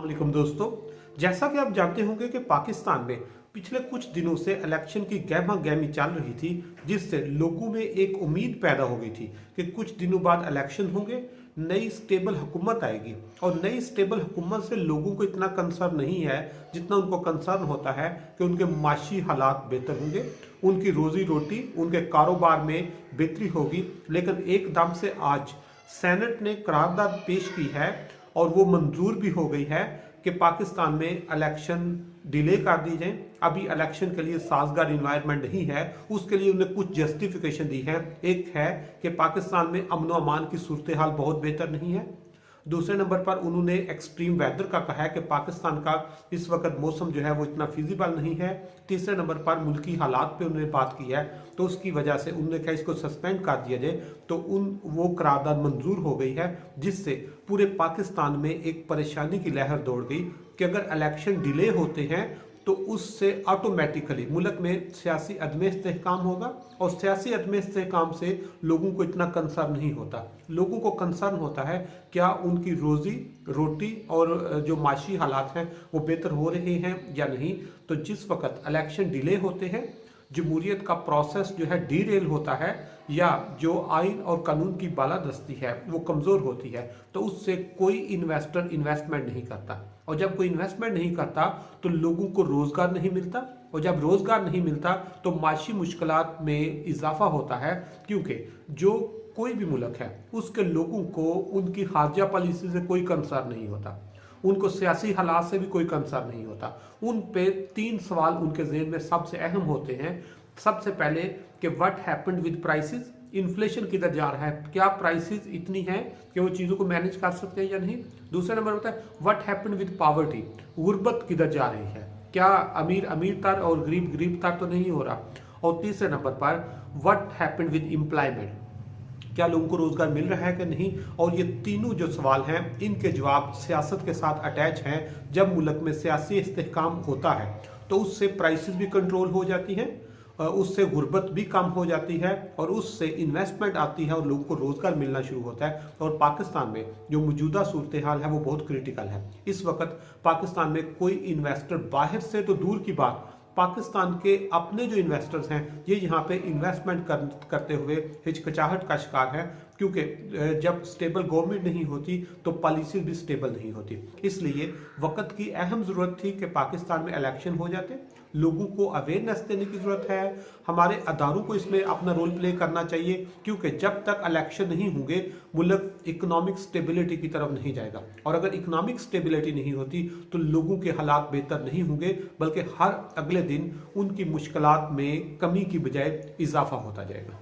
वालेकुम दोस्तों, जैसा कि आप जानते होंगे कि पाकिस्तान में पिछले कुछ दिनों से इलेक्शन की गहमा गहमी चल रही थी, जिससे लोगों में एक उम्मीद पैदा हो गई थी कि कुछ दिनों बाद इलेक्शन होंगे, नई स्टेबल हुकूमत आएगी। और नई स्टेबल हुकूमत से लोगों को इतना कंसर्न नहीं है जितना उनको कंसर्न होता है कि उनके माशी हालात बेहतर होंगे, उनकी रोजी रोटी, उनके कारोबार में बेहतरी होगी। लेकिन एकदम से आज सेनेट ने करारदाद पेश की है और वो मंजूर भी हो गई है कि पाकिस्तान में इलेक्शन डिले कर दी जाए। अभी इलेक्शन के लिए साजगार इन्वायरमेंट नहीं है, उसके लिए उन्हें कुछ जस्टिफिकेशन दी है। एक है कि पाकिस्तान में अमन व अमान की सूरत हाल बहुत बेहतर नहीं है। दूसरे नंबर पर उन्होंने एक्सट्रीम वेदर का कहा है कि पाकिस्तान का इस वक्त मौसम जो है वो इतना फिजिबल नहीं है। तीसरे नंबर पर मुल्की हालात पे उन्होंने बात की है, तो उसकी वजह से उन्होंने कहा इसको सस्पेंड कर दिया जाए। तो वो करारदाद मंजूर हो गई है, जिससे पूरे पाकिस्तान में एक परेशानी की लहर दौड़ गई कि अगर इलेक्शन डिले होते हैं तो उससे ऑटोमेटिकली मुल्क में सियासी अदम इस्तेहकाम होगा। और सियासी अदम इस्तेहकाम से लोगों को इतना कंसर्न नहीं होता। लोगों को कंसर्न होता है क्या उनकी रोजी रोटी और जो माशी हालात हैं वो बेहतर हो रहे हैं या नहीं। तो जिस वक्त इलेक्शन डिले होते हैं, जमहूरियत का प्रोसेस जो है डीरेल होता है, या जो आइन और कानून की बालादस्ती है वो कमज़ोर होती है, तो उससे कोई इन्वेस्टर इन्वेस्टमेंट नहीं करता। और जब कोई इन्वेस्टमेंट नहीं करता तो लोगों को रोज़गार नहीं मिलता, और जब रोज़गार नहीं मिलता तो माशी मुश्किलात में इजाफा होता है। क्योंकि जो कोई भी मुल्क है उसके लोगों को उनकी खारजा पॉलिसी से कोई कंसर्न नहीं होता, उनको सियासी हालात से भी कोई कंसर्न नहीं होता। उन पे 3 सवाल उनके ज़हन में सबसे अहम होते हैं। सबसे पहले कि what happened with prices, inflation किधर जा रहा है, क्या प्राइसेस इतनी है कि वो चीज़ों को मैनेज कर सकते हैं या नहीं। दूसरा नंबर होता है व्हाट हैपेंड विद पॉवर्टी, गुर्बत किधर जा रही है, क्या अमीर अमीर तर और गरीब गरीब तर तो नहीं हो रहा। और तीसरे नंबर पर व्हाट हैपेंड विद एम्प्लॉयमेंट, क्या लोगों को रोजगार मिल रहा है कि नहीं। और ये तीनों जो सवाल हैं इनके जवाब सियासत के साथ अटैच हैं। जब मुल्क में सियासी इस्तेहकाम होता है तो उससे प्राइसेस भी कंट्रोल हो जाती हैं, उससे गुर्बत भी कम हो जाती है, और उससे इन्वेस्टमेंट आती है और लोगों को रोजगार मिलना शुरू होता है। और पाकिस्तान में जो मौजूदा सूरत हाल है वो बहुत क्रिटिकल है। इस वक्त पाकिस्तान में कोई इन्वेस्टर बाहर से तो दूर की बात, पाकिस्तान के अपने जो इन्वेस्टर्स हैं ये यहाँ पे इन्वेस्टमेंट करते हुए हिचकिचाहट का शिकार है। क्योंकि जब स्टेबल गवर्नमेंट नहीं होती तो पॉलिसी भी स्टेबल नहीं होती। इसलिए वक्त की अहम ज़रूरत थी कि पाकिस्तान में इलेक्शन हो जाते। लोगों को अवेयरनेस देने की ज़रूरत है, हमारे अदारों को इसमें अपना रोल प्ले करना चाहिए। क्योंकि जब तक इलेक्शन नहीं होंगे मुल्क इकोनॉमिक स्टेबिलिटी की तरफ नहीं जाएगा, और अगर इकोनॉमिक स्टेबिलिटी नहीं होती तो लोगों के हालात बेहतर नहीं होंगे, बल्कि हर अगले दिन उनकी मुश्किलात में कमी की बजाय इजाफा होता जाएगा।